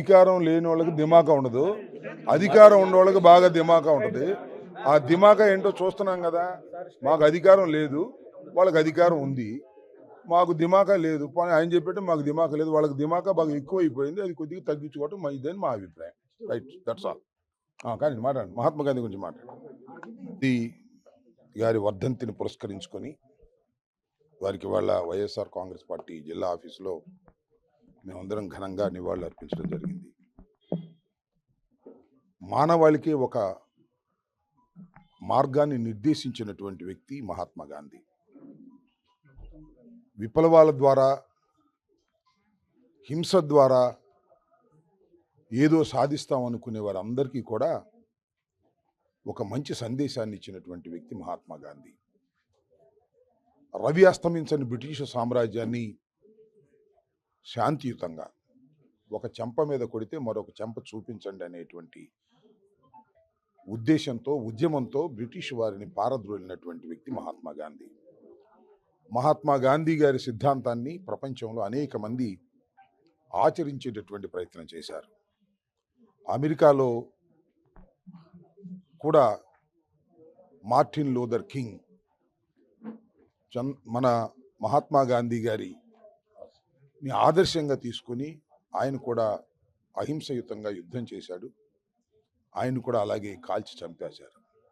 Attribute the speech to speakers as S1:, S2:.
S1: అధికారం లేని వాళ్ళకి దిమాకా ఉండదు, అధికారం ఉన్న వాళ్ళకి బాగా దిమాకా ఉంటుంది. ఆ దిమాకా ఏంటో చూస్తున్నాం కదా. మాకు అధికారం లేదు, వాళ్ళకి అధికారం ఉంది. మాకు దిమాకా లేదు, పోనీ ఆయన చెప్పేట్టు మాకు దిమాకా లేదు, వాళ్ళకి దిమాకా బాగా ఎక్కువైపోయింది, అది కొద్దిగా తగ్గించుకోవటం ఇదని మా అభిప్రాయం. Right, that's all. కానీ మాట్లాడండి, మహాత్మా గాంధీ గురించి మాట్లాడండి. గారి వర్ధంతిని పురస్కరించుకొని వారికి వాళ్ళ వైఎస్ఆర్ కాంగ్రెస్ పార్టీ జిల్లా ఆఫీసులో మేమందరం ఘనంగా నివాళులు అర్పించడం జరిగింది. మానవాళికి ఒక మార్గాన్ని నిర్దేశించినటువంటి వ్యక్తి మహాత్మా గాంధీ. విప్లవాల ద్వారా, హింస ద్వారా ఏదో సాధిస్తామనుకునే వారందరికీ కూడా ఒక మంచి సందేశాన్ని ఇచ్చినటువంటి వ్యక్తి మహాత్మా గాంధీ. రవి అస్తమించని బ్రిటిష్ సామ్రాజ్యాన్ని శాంతియుతంగా ఒక చెంప మీద కొడితే మరొక చెంప చూపించండి అనేటువంటి ఉద్దేశంతో, ఉద్యమంతో బ్రిటిష్ వారిని పారద్రోలినటువంటి వ్యక్తి మహాత్మా గాంధీ. మహాత్మా గాంధీ గారి సిద్ధాంతాన్ని ప్రపంచంలో అనేక మంది ఆచరించేటటువంటి ప్రయత్నం చేశారు. అమెరికాలో కూడా మార్టిన్ లూథర్ కింగ్ మన మహాత్మా గాంధీ గారిని ఆదర్శంగా తీసుకొని ఆయన కూడా అహింసయుతంగా యుద్ధం చేశాడు. ఆయన కూడా అలాగే కాల్చి చంపేశారు.